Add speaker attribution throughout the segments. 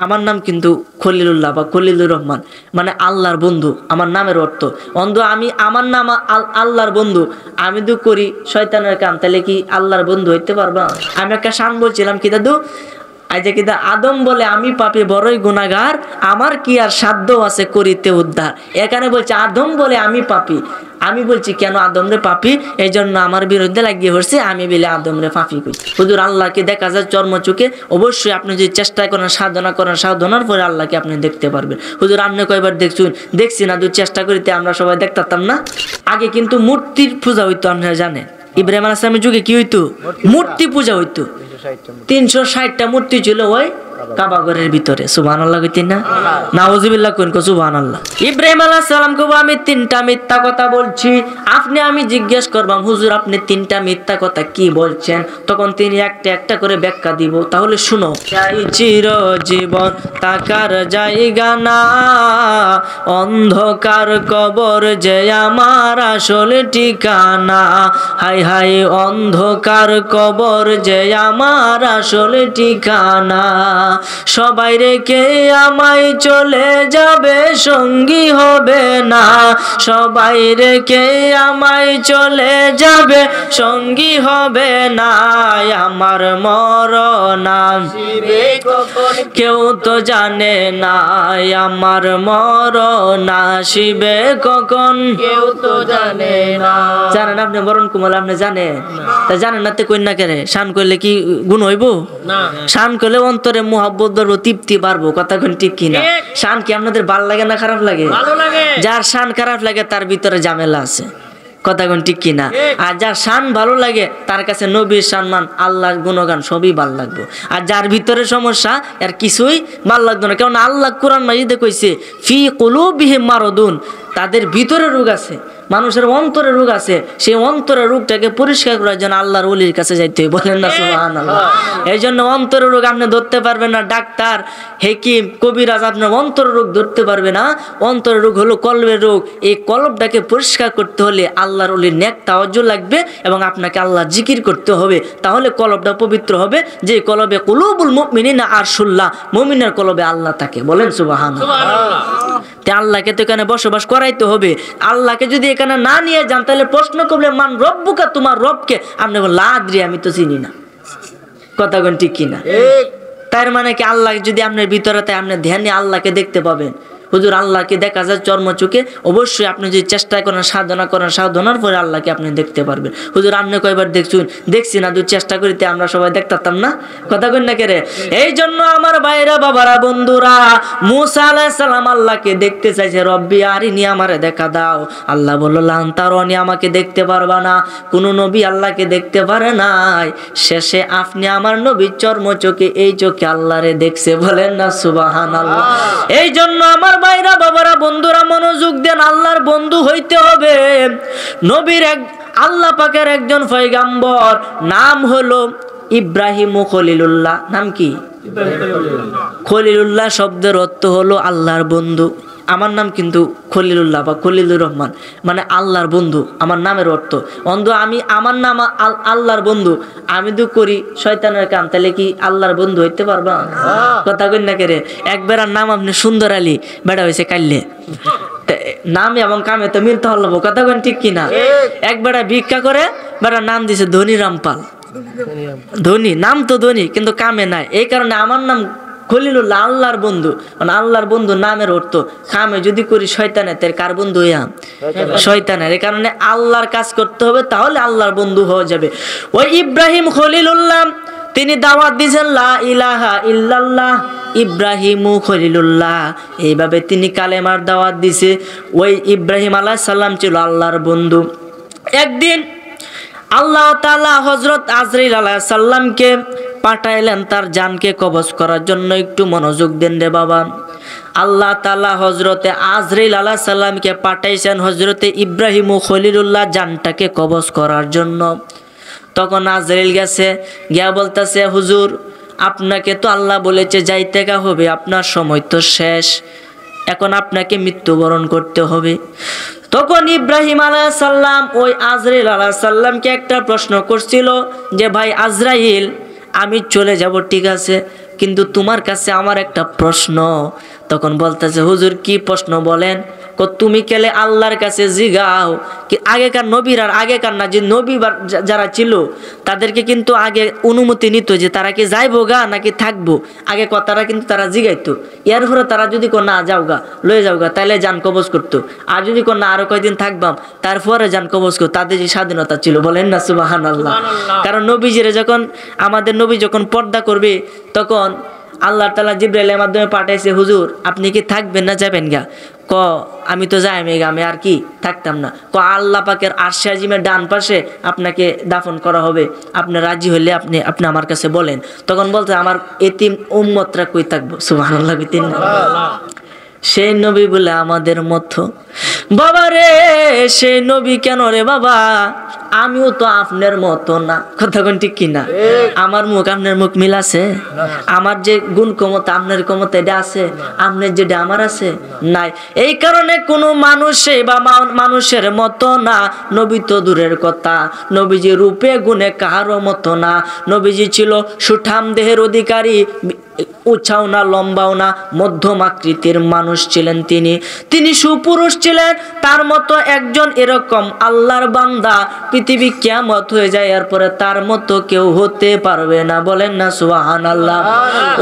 Speaker 1: আমার নাম কিন্তু খলিলুল্লাহ বা খলিলুর রহমান, মানে আল্লাহর বন্ধু। আমার নামের অর্থ আমি আমার নাম আল্লাহর বন্ধু, আমি তো করি শয়তানের কাম, তাহলে কি আল্লাহর বন্ধু হইতে পারবা? আমি একটা শান বলছিলাম কি দাদু, আজকে কিন্তু আদম বলে আমি পাপী বড়ই গুনাহগার, আমার কি আর সাধ্য আছে করিতে উদ্ধার। এখানে বলছে আদম বলে আমি পাপী, আমি বলছি কেন আদমরে পাপী, এই জন্য আমার বিরুদ্ধে লাগিয়ে পড়ছে, আমি বলে আদমরে পাপী কই। হুজুর আল্লাহকে দেখা যায় চর্মচোখে, অবশ্যই আপনি যদি চেষ্টা করেন, সাধনা করেন, সাধনার পরে আল্লাহকে আপনি দেখতে পারবেন। হুজুর আপনি কয়বার দেখছুন? দেখছি না, দুই চেষ্টা করিতে আমরা সবাই দেখতাম না। আগে কিন্তু মূর্তির পূজা হইতো, আপনারা জানেন ইব্রাহিম আলাইহিস সালামের যুগে কি হইতো? মূর্তি পূজা হইতো। 360টা মূর্তি ছিল ওই কাবা ঘরের ভিতরে। সুবহানাল্লাহ কইতেন না? নাউজুবিল্লাহ কোন কো সুবহানাল্লাহ। ইব্রাহিম আলাইহিস সালাম কো আমি 3টা মিথ্যা কথা বলছি, আমি জিজ্ঞেস করবাম হুজুর আপনি 3টা মিথ্যা কথা কি বলছেন? তখন তিনি একটা একটা করে ব্যাখ্যা দিব, তাহলে শুনো। চির জীবন তাকার জায়গা না, অন্ধকার কবর যে আমার আসল ঠিকানা। হাই হাই অন্ধকার কবর যে আমার আসল ঠিকানা। সবাই রেখে আমায় চলে যাবে, সঙ্গী হবে না। সবাই রেখে আমায় চলে যাবে, সঙ্গী হবে না। আমার মরণ আসিবে কখন কেউ তো জানে না, আমার মরণ আসিবে কখন কেউ তো জানে না। জানেন আপনি মরণ কুমল? আপনি জানেন? তা জানেন না তে কই না কেরে? শান করলে কি গুণ হইব? না। শান করলে অন্তরে মুহাব্বত বাড়বো, তৃপ্তি বাড়বো। কথা কোন ঠিক কিনা? শান কি আপনাদের ভালো লাগে না খারাপ লাগে? ভালো লাগে। যার শান খারাপ লাগে তার ভিতরে ঝামেলা আছে। কথা কোন ঠিক কিনা? আর যার শান ভালো লাগে তার কাছে নবীর সম্মান, আল্লাহর গুণগান সবই ভালো লাগবে। আর যার ভিতরে সমস্যা এর কিছুই ভালো লাগবে না। কারণ আল্লাহ কোরআন মাজিদে কইছে ফি কুলুবিহিম মারাদুন, তাদের ভিতরে রোগ আছে, মানুষের অন্তরে রোগ আছে। সেই অন্তরের রোগটাকে পরিষ্কার করার জন্য আল্লাহর ওলির কাছে যাইতে হয়। বলেন না সুবহানাল্লাহ। এই জন্য অন্তরের রোগ আপনি ধরতে পারবেন না, ডাক্তার হেকিম কবিরাজ আপনার অন্তরের রোগ ধরতে পারবে না। অন্তরের রোগ হলো কলবের রোগ। এই কলবটাকে পরিষ্কার করতে হলে আল্লাহর ওলির নেক তাওয়াজ্জুহ লাগবে এবং আপনাকে আল্লাহ জিকির করতে হবে, তাহলে কলবটা পবিত্র হবে। যে কলবে কুলুবুল মুমিনিনা আরশুল্লাহ, মুমিনের কলবে আল্লাহ থাকে। বলেন সুবহানাল্লাহ। তে আল্লাহকে তো এখানে বসবাস করাইতে হবে। আল্লাহকে যদি এখানে না নিয়ে যান তাহলে প্রশ্ন করলে মান রব্বুকা, তোমার রবকে? আপনি বলেন লাদ্রি, আমি তো চিনি না। কথা কোন ঠিক কিনা? তার মানে কি আল্লাহ যদি আপনার ভিতরে তাই আপনি ধ্যানে আল্লাহকে দেখতে পাবেন। হুজুর আল্লাহকে দেখা যায় চর্মচোখে, অবশ্যই আপনি যদি চেষ্টা করেন, সাধনা করেন, সাধনার পরে আল্লাহকে আপনি দেখতে পারবেন। হুজুর আপনি কয়বার দেখছুন? দেখছি না, দুই চেষ্টা করিতে আমরা সবাই দেখতাম না। কথা কই না কেরে? এই জন্য আমার ভাইরা, বাবারা, বন্ধুরা, মুসা আলাইহিস সালাম আল্লাহকে দেখতে চাইছে, রব্বি আরিনি, আমারে দেখা দাও। আল্লাহ বলল লান তারানি, আমাকে দেখতে পারবা না। কোন নবী আল্লাহকে দেখতে পারে নাই। শেষে আপনি আমার নবীর চর্মচোখে এই চোখে আল্লাহরে দেখছে। বলেন না সুবহানাল্লাহ। এই জন্য আমার ভাইরা, বাবারা, বন্ধুরা, মনোযোগ দেন। আল্লাহর বন্ধু হইতে হবে। নবীর আল্লাহ পাকের একজন পয়গাম্বর, নাম হলো ইব্রাহিম খলিলুল্লাহ। নাম কি? খলিলুল্লাহ শব্দের অর্থ হলো আল্লাহর বন্ধু। আমার নাম কিন্তু খলিলুল্লাহ বা খলিলুর রহমান, মানে আল্লাহর বন্ধু। আমার নামের অর্থ আমি আমার নাম আল্লাহর বন্ধু, আমি তো করি শয়তানের কাম, তাহলে কি আল্লাহর বন্ধু হইতে পারবা? কথা কই না কেরে? একবার নাম আপনি সুন্দর আলী, বেড়া হয়েছে কাইলে, নাম এবং কামে তো মিলতে হলো। কথা কই ঠিক কিনা? এক বেড়া ভিক্ষা করে, বেড়া নাম দিছে ধনী রামপাল। ধনী নাম তো ধনী, কিন্তু কামে নাই। এই কারণে আমার নাম খলিলুল্লাহ, আল্লাহর বন্ধু। মানে আল্লাহর বন্ধু নামের অর্থ। কামে যদি করি শয়তানের, তার কার বন্ধু হইয়া? শয়তানের। এই কারণে আল্লাহর কাজ করতে হবে, তাহলে আল্লাহর বন্ধু হওয়া যাবে। ওই ইব্রাহিম খলিলুল্লাহ তিনি দাওয়াত দিয়েছেন লা ইলাহা ইল্লাল্লাহ ইব্রাহিমু খলিলুল্লাহ, এইভাবে তিনি কালেমার দাওয়াত দিছে। ওই ইব্রাহিম আলাইহিস সালাম ছিল আল্লাহর বন্ধু। একদিন আল্লাহ তাআলা হযরত আজরাইল আলাইহিস সালামকে পাঠাইলেন তার জানকে কবজ করার জন্য। একটু মনোযোগ দেন রে বাবা। আল্লাহ তাআলা হযরতে আজরাইল আলাইহিস সালামকে পাঠাইছেন হযরতে ইব্রাহিম ও খলিলুল্লাহ জানটাকে কবজ করার জন্য। তখন আজরাইল গেছে, গিয়া বলতেছে হুজুর আপনাকে তো আল্লাহ বলেছে যাইতে হবে, আপনার সময় তো শেষ, এখন আপনাকে মৃত্যুবরণ করতে হবে। তখন ইব্রাহিম আলাইহিস সালাম ওই আজরাইল আলাইহিস সালামকে একটা প্রশ্ন করছিল যে ভাই আজরাইল, আমি চলে যাব ঠিক আছে, কিন্তু তোমার কাছে আমার একটা প্রশ্ন। তখন বলতেছে, হুজুর কি প্রশ্ন বলেন। তুমি কেলে আল্লাহর কাছে জিগাও কি আগেকার নবীর আর আগেকার না, যে নবী যারা ছিল তাদেরকে কিন্তু আগে অনুমতি নিত যে তারা কি যাইবো গা নাকি থাকবো, আগে কথাটা কিন্তু তারা জিগাইতো। এরপরে তারা যদি না যাও গা লয়ে যাও গা তাহলে যান কবজ করতো, আর যদি না আরো কয়েকদিন থাকবাম তারপরে যান কবজ করতো। তাদের যে স্বাধীনতা ছিল, বলেন না সুবহানাল্লাহ। কারণ নবীজিরে যখন আমাদের নবী যখন পর্দা করবে তখন আল্লাহ তাআলা জিবরাইলের মাধ্যমে পাঠাইছে, হুজুর আপনি কি থাকবেন না যাবেন গা। আমি তো যাই মেঘ, আমি আর কি থাকতাম না। আল্লাহ পাকের আরশে আজিমের ডান পাশে আপনাকে দাফন করা হবে, আপনি রাজি হইলে আপনি আমার কাছে বলেন। তখন বলতে আমার এতিম উম্মতরা কই থাকবো। সুবহানাল্লাহ। সেই নবী বলে আমাদের মতো। বাবা রে সেই নবী কেন রে বাবা, আমিও তো আপনার মতো না, কথা কোন ঠিক কিনা? আমার মুখ আপনার মুখ মিল আছে? আমার যে গুণ ক্ষমতা আপনার ক্ষমতা এটা আছে? আপনার যেটা আমার আছে নাই। এই কারণে কোনো মানুষে বা মানুষের মতো না, নবী তো দূরের কথা, নবীজি রূপে গুণে কাহারও মতো না। নবীজি ছিল সুঠাম দেহের অধিকারী, উঁচাও না লম্বাও না, মধ্যম আকৃতির মানুষ ছিলেন তিনি সুপুরুষ ছিলেন। তার মতো একজন এরকম আল্লাহর বান্দা পৃথিবী কিয়ামত হয়ে যায়, এরপরে তার মতো কেউ হতে পারবে না, বলেন না সুবহানাল্লাহ।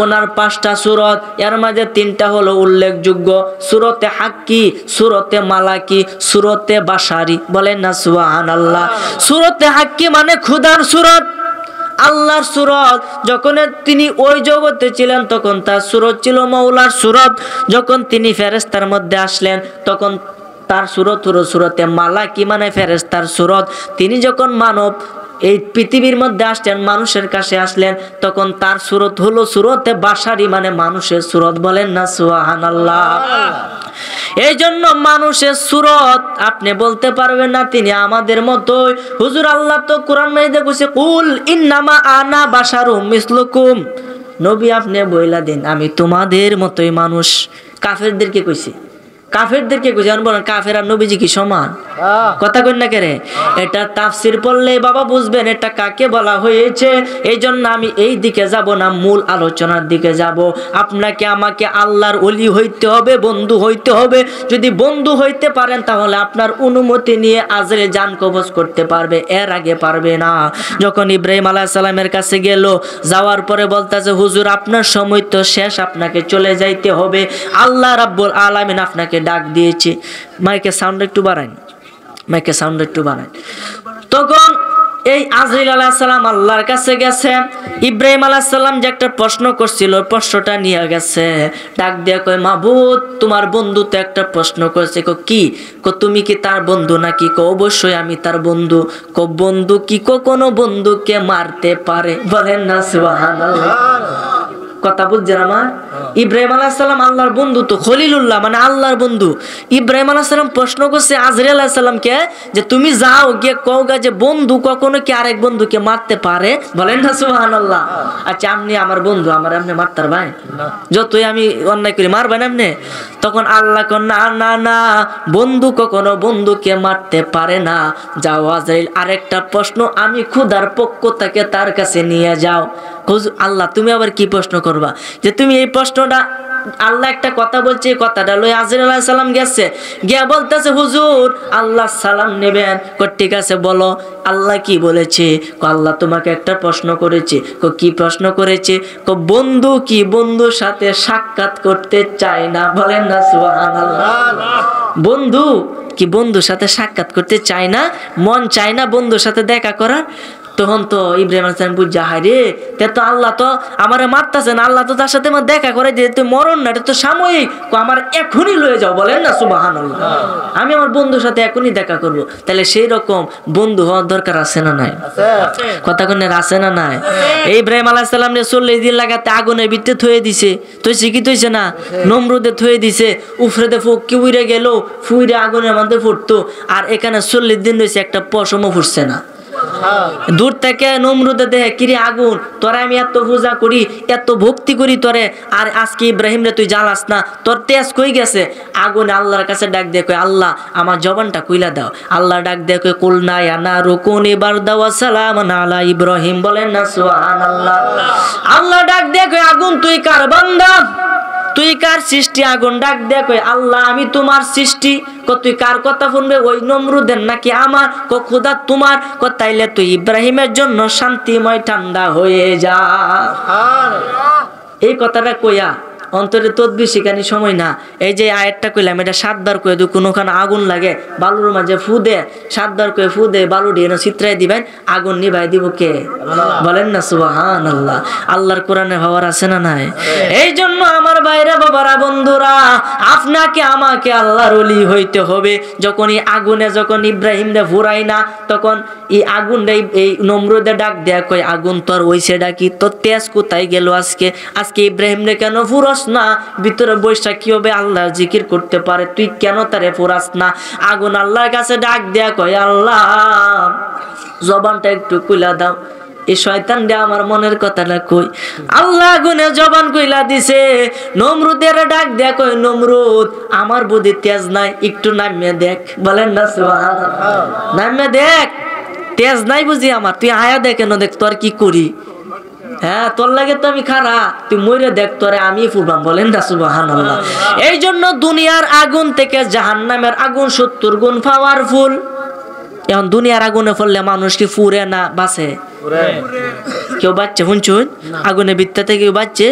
Speaker 1: ওনার 5টা সূরত, এর মাঝে 3টা হলো উল্লেখযোগ্য, সূরতে হাক্কি, সূরতে মালাকি, সূরতে বাশারি, বলেন না সুবহানাল্লাহ। সূরতে হাক্কি মানে খোদার সূরত, আল্লাহর সূরত। যখন তিনি ওই জগতে ছিলেন তখন তার সূরত ছিল মাওলার সূরত। যখন তিনি ফেরেশতার মধ্যে আসলেন তখন তার সূরত হলো সূরতে মালাকি মানে ফেরেশতার সূরত। তিনি যখন মানব এই পৃথিবীর মধ্যে আসলেন, মানুষের কাছে আসলেন, তখন তার সূরত হলো সূরতে বাশারি মানে মানুষের সূরত, বলেন না সুবহানাল্লাহ। এই জন্য মানুষের সূরত আপনি বলতে পারবেন না তিনি আমাদের মতোই। হুজুর আল্লাহ তো কোরআন মাজিদে কইছে, কুল ইন্নামা আনা বাশারুম মিসলুকুম, নবী আপনি বইলা দেন আমি তোমাদের মতোই মানুষ। কাফেরদেরকে কইছে, কাফেরদেরকে কইছে, বলেন কাফের আর নবীজি কি সমান? কথা কই না কেরে? এটা তাফসীর পড়লে বাবা বুঝবেন এটা কাকে বলা হয়েছে। এই জন্য আমি এই দিকে যাব না, মূল আলোচনার দিকে যাব। আপনাকে আমাকে আল্লাহর ওলি হইতে হবে, বন্ধু হইতে হবে। যদি বন্ধু হইতে পারেন তাহলে আপনার অনুমতি নিয়ে আজরাইল জান কবজ করতে পারবে, এর আগে পারবে না। যখন ইব্রাহিম আলাইহিস সালামের কাছে গেল, যাওয়ার পরে বলতেছে, হুজুর আপনার সময় তো শেষ, আপনাকে চলে যাইতে হবে, আল্লাহ রাব্বুল আলামিন আপনাকে ডাক দিয়েছে। মাইকে সাউন্ড একটু বাড়ান, মাইকে সাউন্ড একটু বাড়ান। তখন এই আজরাইল আলাইহিস সালাম আল্লাহর কাছে গেছে। ইব্রাহিম আলাইহিস সালাম যে একটা প্রশ্ন করছিল, প্রশ্নটা নিয়ে গেছে, ডাক দিয়ে কয়, মাবুদ তোমার বন্ধু তো একটা প্রশ্ন করেছে। কি? তুমি কি তার বন্ধু নাকি? অবশ্যই আমি তার বন্ধু। বন্ধু কি কোনো বন্ধুকে মারতে পারে? বলেন না সুবহানাল্লাহ। কথা বুঝছেন আমার? ইব্রাহিম আলাইহিস সালাম আল্লাহর বন্ধু, তো খলিলুল্লাহ মানে আল্লাহর বন্ধু। ইব্রাহিম আলাইহিস সালাম প্রশ্ন করছে আজরাইল আলাইহিস সালামকে যে তুমি যাও গিয়ে কওগা যে বন্ধু কখনো কি আরেক বন্ধুকে মারতে পারে? বলেন না সুবহানাল্লাহ। আচ্ছা আপনি আমার বন্ধু, আমার আপনি মারতে পারবেন? যতই আমি অন্যায় করি মারবেন আপনি? তখন আল্লাহ কন, না না না, বন্ধু কখনো বন্ধুকে মারতে পারে না। যাও আজরাইল আরেকটা প্রশ্ন আমি খোদার পক্ষ থেকে তার কাছে নিয়ে যাও। আল্লাহ তুমি আবার কি প্রশ্ন করবা? যে তুমি এই প্রশ্নটা, আল্লাহ একটা কথা বলছে, কথাটা লই আজরাইল আলাইহিস সালাম গেছে, গিয়া বলতেছে, হুজুর আল্লাহ সালাম নেবেন। ঠিক আছে বলো আল্লাহ কি বলেছে? আল্লাহ তোমাকে একটা প্রশ্ন করেছে। কি প্রশ্ন করেছে? বন্ধু কি বন্ধুর সাথে সাক্ষাৎ করতে চায় না? বলেন না সুবহানাল্লাহ। বন্ধু কি বন্ধুর সাথে সাক্ষাৎ করতে চায় না? মন চায় না বন্ধুর সাথে দেখা করার? তখন তো ইব্রাহিম আলাইহিস সালাম বুঝা, হায় রে, তে তো আল্লাহ তো আমারে মারতাছে না, আল্লাহ তো তার সাথে আমার দেখা করে দিয়ে, তুই মরণ না, এটা তো সাময়িক, আমার এখনই লয়ে যাও। বলেন না সুবহানাল্লাহ। আমি আমার বন্ধুর সাথে এখনই দেখা করব। তাহলে সেই রকম বন্ধু হওয়ার দরকার আছে না নাই? কথা কোন আছে না নাই? ইব্রাহিম আলাইহিস সালাম রে 40 দিন লাগাতে আগুনের ভিতরে থুয়ে দিছে, তুইছে কি তুইছে না? নমরুদে থুয়ে দিছে, উফরেতে ফুক কি উইরে গেল, ফুইরে আগুনের মধ্যে ফুটতো, আর এখানে 40 দিন রয়েছে একটা পশমও ফুটছে না। দূর থেকে নমরুদে দেখে কিরে আগুন, তোরে আমি এত পূজা করি, এত ভক্তি করি তোরে, আর আজকে ইব্রাহিম রে তুই জ্বালাস না, তোর তেজ কই গেছে? আগুন আল্লাহর কাছে ডাক দিয়ে কই, আল্লাহ আমার জবানটা কইলা দাও। আল্লাহ ডাক দিয়ে কই, কুলনা ইয়া নারু কুনি বারদা ওয়া সালামান আলা ইব্রাহিম, বলেন না সুবহানাল্লাহ। আল্লাহ ডাক দিয়ে কই, আগুন তুই কার বান্দা, তুই কার সৃষ্টি? আগুন ডাক দিয়ে কই, আল্লাহ আমি তোমার সৃষ্টি। তুই কার কথা শুনবে, ওই নমরুদের নাকি আমার? খোদা তোমার। তাইলে তুই ইব্রাহিমের জন্য শান্তিময় ঠান্ডা হয়ে যা। এই কথাটা কইয়া অন্তরে তদবির শিখানি সময় না। এই যে আয়াতটা কইলাম, এটা 7 বার কয়ে দিই, কোনোখানে আগুন লাগে বালুর মাঝে ফু দে, 7 বার কয়ে ফু দে, বালু দিয়ে চিত্রাই দিবেন, আগুন নিভাই দিব কে? বলেন না সুবহানাল্লাহ। আল্লাহর কোরআনে ভাবার আছে না নাই? এই জন্য আমার ভাইরা বাবারা বন্ধুরা, আপনাকে আমাকে আল্লাহর ওলি হইতে হবে। যখন এই আগুনে যখন ইব্রাহিম রে ফুরাই না, তখন এই আগুন এই নমরুদে ডাক দেয়া কই, আগুন তোর ওইসে ডাকি, তোর তেজ কোথায় গেল আজকে? আজকে ইব্রাহিম রে কেন ফুরস না? ভিতরে বৈশা কি হবে? আল্লাহ জিকির করতে পারে, তুই কেন তারে ফুরাস না? আগুন আল্লাহর কাছে ডাক দেয়া কয়, আল্লাহ জবানটা একটু খুলা দাও, এই শয়তান দে আমার মনের কথাটা কই। আল্লাহ আগুনে জবান কইলা দিছে। নমরুদের ডাক দেয়া কই, নমরুদ আমার বুদ্ধি তেজ নাই, একটু নামিয়ে দেখ। বলেন না সুবহানাল্লাহ। নামিয়ে দেখ, তেজ নাই বুঝি আমার, তুই আয়া দেখে না, দেখ তোর কি করি। হ্যাঁ তোর লাগে তো আমি খারা, তুই মরে দেখ তোরে আমি ফুরবাম। বলেন না সুবহানাল্লাহ। এই জন্য দুনিয়ার আগুন থেকে জাহান্নামের আগুন 70 গুণ পাওয়ারফুল। এখন দুনিয়ার আগুনে পড়লে মানুষ কি ফুরে না বাঁচে? কেউ বাচ্চা শুনছুন আগুনে ভিত্তাতে কেউ বাচ্চে,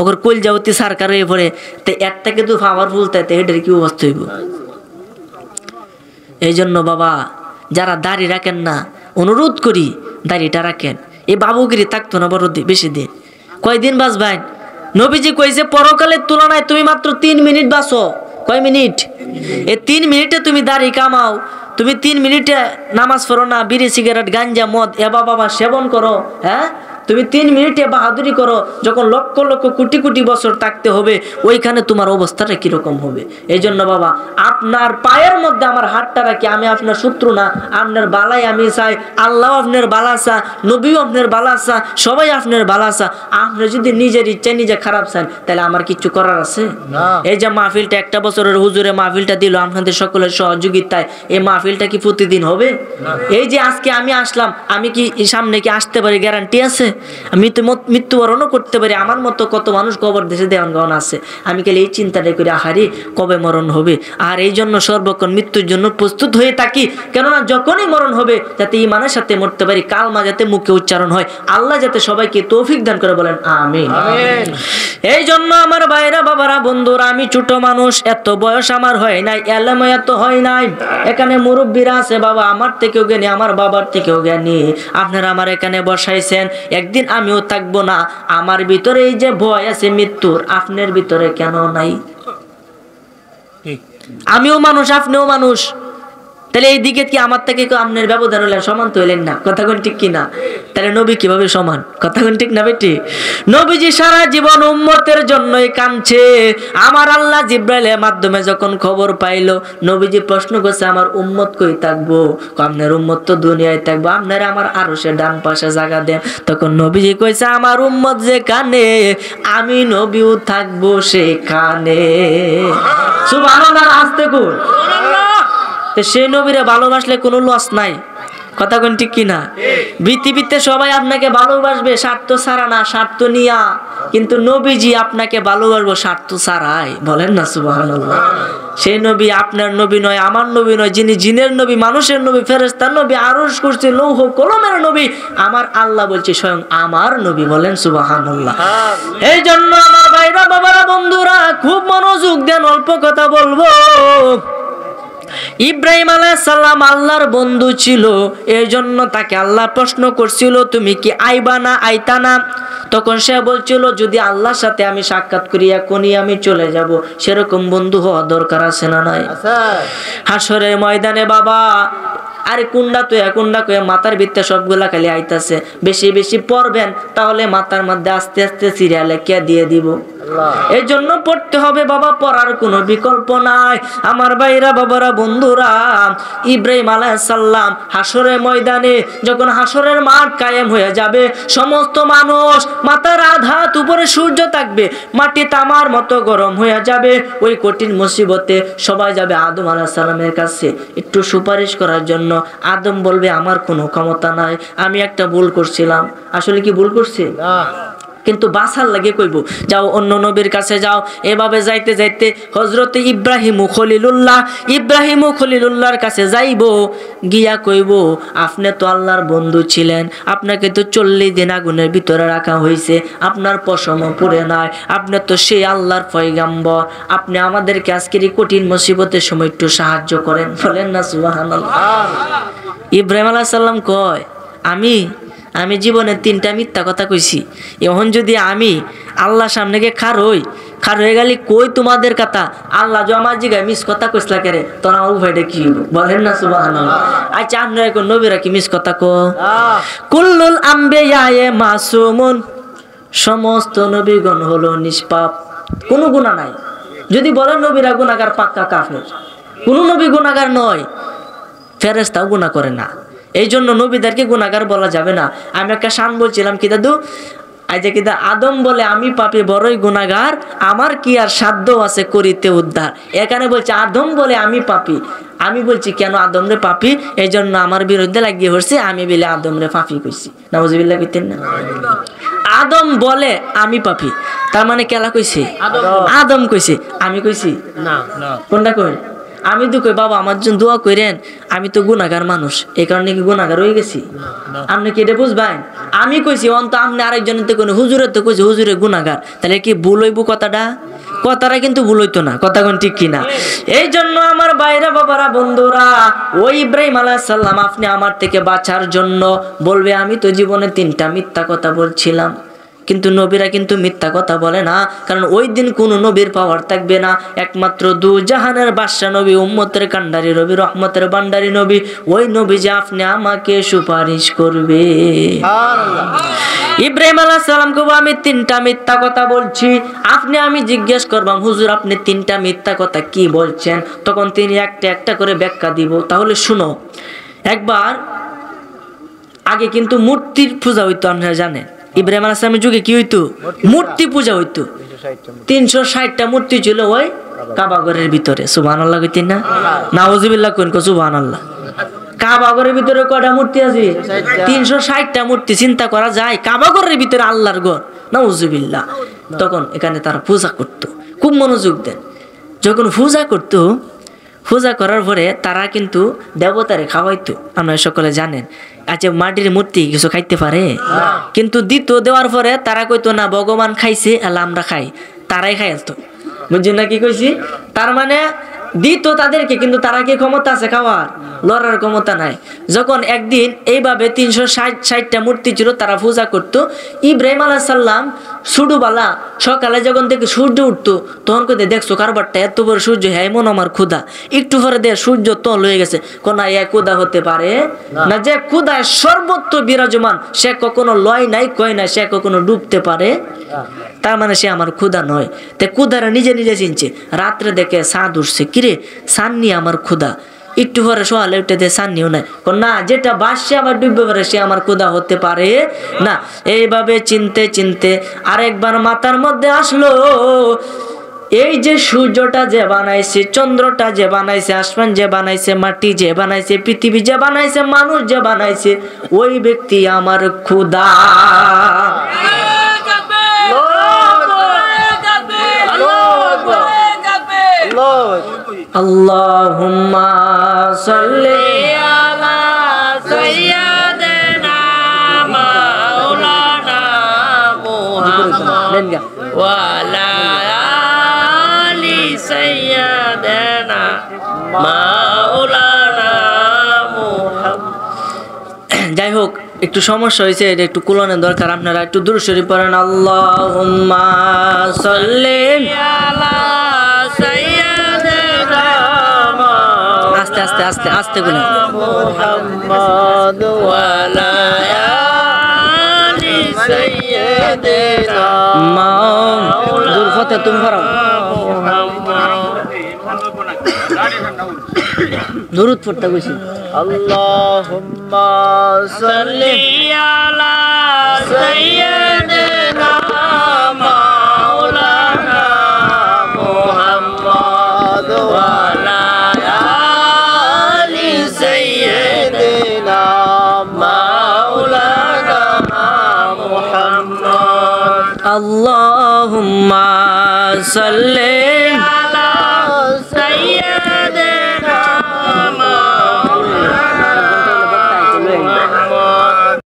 Speaker 1: ওর কইল যাবতি সরকার হয়ে পড়ে, তো এর থেকে তো পাওয়ারফুল, তাই এটার কি অবস্থা হইব? এই জন্য বাবা যারা দাড়ি রাখেন না, অনুরোধ করি দাড়িটা রাখেন। এই বাবুগিরি থাকতো না বড় বেশি দিন, কয়দিন বাঁচবেন? নবীজি কইছে পরকালের তুলনায় তুমি মাত্র 3 মিনিট বাঁচো। কয় মিনিট? এই 3 মিনিটে তুমি দাড়ি কামাও, তুমি 3 মিনিটে নামাজ পড়ো না, বিড়ি সিগারেট গাঞ্জা মদ এবা বাবা সেবন করো, হ্যাঁ তুমি 3 মিনিটে বাহাদুরি করো, যখন লক্ষ লক্ষ কোটি কোটি বছর থাকতে হবে, ওইখানে তোমার অবস্থাটা কিরকম হবে? এই জন্য বাবা আপনার পায়ের মধ্যে আমার হাতটা রাখি, আমি আপনার শত্রু না, আপনার বালাই আমি চাই, আল্লাহ আপনার বালা চা, নবীও আপনার বালা চা, সবাই আপনার বালা চা। আপনি যদি নিজের ইচ্ছায় নিজে খারাপ চান, তাহলে আমার কিছু করার আছে? এই যে মাহফিলটা 1 বছরের হুজুরে মাহফিলটা দিল আপনাদের সকলের সহযোগিতায়, এই মাহফিলটা কি প্রতিদিন হবে? এই যে আজকে আমি আসলাম, আমি কি সামনে কি আসতে পারি? গ্যারান্টি আছে? আমি তো মৃত্যুবরণও করতে পারি, আমার মতো কত মানুষ কবর দেশে দেওয়ান গান আছে। আমি খালি এই চিন্তাটা করি, আহারি কবে মরণ হবে। আর এই জন্য সর্বক্ষণ মৃত্যুর জন্য প্রস্তুত হয়ে থাকি, কেননা যখনই মরণ হবে যাতে ঈমানের সাথে মরতে পারি, কালমা যাতে মুখে উচ্চারণ হয়, আল্লাহ যাতে সবাইকে তৌফিক দান করে। বলেন আমিন। এই জন্য আমার ভাইরা বাবারা বন্ধুরা, আমি ছোট মানুষ, এত বয়স আমার হয় নাই, এলেম এত হয় নাই। এখানে মুরব্বীরা আছে বাবা, আমার থেকেও জ্ঞানী, আমার বাবার থেকেও জ্ঞানী। আপনারা আমার এখানে বসাইছেন, একদিন আমিও থাকবো না। আমার ভিতরে এই যে ভয় আছে মৃত্যুর, আপনার ভিতরে কেন নাই? আমিও মানুষ, আপনিও মানুষ, তাহলে এই দিকে কি আমার থেকে আপনার ব্যবধান হলেন? সমান তো হইলেন না। কথা কোন ঠিক কিনা? তাহলে নবী কিভাবে সমান? কথা কোন ঠিক না বেটি? নবীজি সারা জীবন উম্মতের জন্যই কাঁদছে। আমার আল্লাহ জিব্রাইলের মাধ্যমে যখন খবর পাইলো, নবীজি প্রশ্ন করছে আমার উম্মত কই থাকবো? আপনার উম্মত তো দুনিয়ায় থাকবো, আপনারা আমার আরশের ডান পাশে জায়গা দেন। তখন নবীজি কইছে আমার উম্মত যেখানে, আমি নবীও থাকবো সেখানে। সুবহানাল্লাহ। আসতে কই? সেই নবীরে ভালোবাসলে কোনো লস নাই। কথা কোন ঠিক কিনা? পৃথিবীতে সবাই আপনাকে ভালোবাসবে স্বার্থ ছাড়া না, স্বার্থ নিয়া, কিন্তু নবীজি আপনাকে ভালোবাসবো স্বার্থ ছাড়াই। বলেন না সুবহানাল্লাহ। সেই নবী আপনার নবী নয়, আমার নবী নয়, যিনি জিনের নবী, মানুষের নবী, ফেরেশতার নবী, আরশ কুরসি লৌহ কলমের নবী, আমার আল্লাহ বলছে স্বয়ং আমার নবী। বলেন সুবহানাল্লাহ। এই জন্য আমার ভাইরা বাবারা বন্ধুরা খুব মনোযোগ দেন, অল্প কথা বলবো। ইব্রাহিম আলাইহিস সালাম আল্লাহর বন্ধু ছিল, এই জন্য তাকে আল্লাহ প্রশ্ন করছিল তুমি কি আইবা না আইতা না? তখন সে বলছিল যদি আল্লাহর সাথে আমি সাক্ষাৎ করি এখনই আমি চলে যাব। সেরকম বন্ধু হওয়া দরকার আছে না নাই? হাসরের ময়দানে বাবা আরে কুন্ডা কয়ে মাথার ভিতরে সবগুলা খালি আইতাছে। বেশি বেশি পড়বেন তাহলে মাথার মধ্যে আস্তে আস্তে সিরিয়ালে কে দিয়ে দিব। এই জন্য পড়তে হবে বাবা, পড়ার কোনো বিকল্প নাই। আমার ভাইরা বাবারা বন্ধুরা, ইব্রাহিম আলাইহিস সালাম হাসরের ময়দানে যখন হাসরের মাঠ কায়েম হয়ে যাবে, সমস্ত মানুষ মাথার আঘাত উপরে সূর্য থাকবে, মাটি তামার মতো গরম হয়ে যাবে। ওই কঠিন মুসিবতে সবাই যাবে আদম আলাইহিস সালামের কাছে একটু সুপারিশ করার জন্য। আদম বলবে আমার কোনো ক্ষমতা নাই, আমি একটা ভুল করছিলাম। আসলে কি ভুল করছে? কিন্তু বাসার লাগে কইব যাও অন্য নবীর কাছে যাও। এভাবে যাইতে যাইতে হযরতে ইব্রাহিম খলিলুল্লাহর কাছে যাইব, গিয়া কইব আপনি তো আল্লাহর বন্ধু ছিলেন, আপনাকে তো 40 দিন আগুনের ভিতরে রাখা হয়েছে, আপনার পশমও পুড়ে নাই, আপনি তো সেই আল্লাহর পয়গাম্বর, আপনি আমাদেরকে আজকের এই কঠিন মুসিবতের সময় একটু সাহায্য করেন। বলেন না সুবহানাল্লাহ। ইব্রাহিম আলাইহিস সালাম কয় আমি জীবনে 3টা মিথ্যা কথা কইছি, এখন যদি আমি আল্লাহর সামনে গিয়ে খার হয়ে গেলি কই তোমাদের কথা, আল্লাহ যে আমার জিগায় মিস কথা কইসলা কেরে, তোর আমার উভয়টা কি হইব? বলেন না সুবহানাল্লাহ। আচ্ছা আপনারা কোন নবীরা কি মিস কথা কো? কুল্লুল আম্বিয়ায়ে মাসুমুন, সমস্ত নবীগণ হলো নিষ্পাপ, কোনো গুনাহ নাই। যদি বলেন নবীরা গুনাহগার, পাক্কা কাফের। কোন নবী গুনাহগার নয়, ফেরেশতাও গুনাহ করে না। এই জন্য নবীদেরকে গুনাহগার বলা যাবে না। আমি একটা শান বলছিলাম কি দাদু, আজ কিদা আদম বলে আমি পাপী বড়ই গুনাহগার, আমার কি আর সাধ্য আছে করিতে উদ্ধার। এখানে বলছে আদম বলে আমি পাপী, আমি বলছি কেন আদম রে পাপী, এই জন্য আমার বিরুদ্ধে লাগিয়ে হচ্ছে, আমি বলে আদম রে পাপী কইছি। নাউজুবিল্লাহ কইতেন না। আদম বলে আমি পাপী, তার মানে কেলা কইছে? আদম কইছে, আমি কইছি না। কোনটা কই? আমি তো কই বাবা আমার জন্য দোয়া করেন, আমি তো গুনাহগার মানুষ, এই কারণে কি গুনাহগার হয়ে গেছি? আপনি কি এটা বুঝবেন? আমি কইছি অন্ত আপনি আরেকজনের তো কোন হুজুরের তো কইছে হুজুরে গুনাহগার, তাহলে কি ভুল হইব? কথাটা কিন্তু ভুল হইতো না, কথা কোন ঠিক কিনা? এই জন্য আমার ভাইরা বাবারা বন্ধুরা, ওই ইব্রাহিম আলাইহিস সালাম আপনি আমার থেকে বাঁচার জন্য বলবে আমি তো জীবনে 3টা মিথ্যা কথা বলছিলাম। কিন্তু নবীরা কিন্তু মিথ্যা কথা বলে না, কারণ ওই দিন কোনো নবীর পাওয়ার থাকবে না। একমাত্র দু জাহানের বাদশা নবী, উম্মতের কান্ডারি নবী, রহমতের ভান্ডারী নবী, ওই নবী যে আপনি আমাকে সুপারিশ করবে। ইব্রাহিম আলাইহিস সালাম কব আমি 3টা মিথ্যা কথা বলছি। আমি জিজ্ঞেস করবাম হুজুর আপনি 3টা মিথ্যা কথা কি বলছেন, তখন তিনি একটা একটা করে ব্যাখ্যা দিব। তাহলে শুনো, একবার আগে কিন্তু মূর্তির পূজা হইতো, আপনারা জানেন। ইব্রাহিম আলাইহিস সালামের যুগে কি হইতো? মূর্তি পূজা হইতো। 360টা মূর্তি ছিল ওই কাবা ঘরের ভিতরে। সুবহানাল্লাহ কইতেন না? নাউজুবিল্লাহ কোন কো সুবহানাল্লাহ। কাবা ঘরের ভিতরে কয়টা মূর্তি আছে? 360টা মূর্তি। চিন্তা করা যায় কাবা ঘরের ভিতরে আল্লাহর ঘর, নাউজুবিল্লাহ। তখন এখানে তারা পূজা করত, খুব মনোযোগ দেন। যখন পূজা করার পরে তারা কিন্তু দেবতারে খাওয়াইতো, আপনারা সকলে জানেন। আচ্ছা মাটির মূর্তি কিছু খাইতে পারে? কিন্তু দেওয়ার পরে তারা কইতো না ভগবান খাইছে আল্লাহ আমরা খাই, তারাই খাই আসতো। বুঝছেন না কি কইছি? তার মানে দিত তাদেরকে, কিন্তু তারা কি ক্ষমতা আছে খাওয়ার? লড়ার ক্ষমতা নাই। যখন একদিন এইভাবে 360টা মূর্তি ছিল, তারা পূজা করতো। ইব্রাহিম আলাইহিস সালাম ছোটবেলা সকালে যখন দেখে সূর্য উঠতো, তখন কই দেখছো কারবারটা এত বড় সূর্য, হ্যাঁ মন আমার ক্ষুধা। একটু পরে দেখ সূর্য তল হয়ে গেছে, কোনা এ ক্ষুধা হতে পারে না। যে ক্ষুধায় সর্বত্র বিরাজমান, সে কখনো লয় নাই কয় নাই, সে কখনো ডুবতে পারে, তার মানে সে আমার ক্ষুধা নয়। তে ক্ষুধারা নিজে নিজে চিনছে। রাত্রে দেখে চাঁদ উঠছে, কিরে চাঁদ নিয়ে আমার ক্ষুধা। একটু পরে সকালে উঠে দিয়ে চাঁদ নিয়েও নাই, না যেটা বাসছে আবার ডুববে পারে, সে আমার ক্ষুধা হতে পারে না। এইভাবে চিনতে চিনতে আরেকবার মাথার মধ্যে আসলো, এই যে সূর্যটা যে বানাইছে, চন্দ্রটা যে বানাইছে, আসমান যে বানাইছে, মাটি যে বানাইছে, পৃথিবী যে বানাইছে, মানুষ যে বানাইছে, ওই ব্যক্তি আমার ক্ষুধা। আল্লাহুম্মা সাল্লি আলা সাইয়্যিদিনা মাওলানা মুহাম্মদ ওয়া আলা আলি সাইয়্যিদিনা মাওলানা মুহাম্মদ। যাই হোক, একটু সমস্যা হয়েছে, এটা একটু কুলানোর দরকার। আপনারা একটু দুরূদ শরীফ পড়েন। আল্লাহুম্মা সাল্লি আলা সাইয়্যিদিনা, আস্তে আস্তে আস্তে আস্তে বলে
Speaker 2: محمد وعلى آل سيدنا
Speaker 1: মা দূর ফতে তুমি পড়াও দুরুদ পড়তে কইছি
Speaker 2: اللهم صل على سيدنا مولانا محمد وعلى آل سيدنا مولانا محمد
Speaker 1: اللهم صل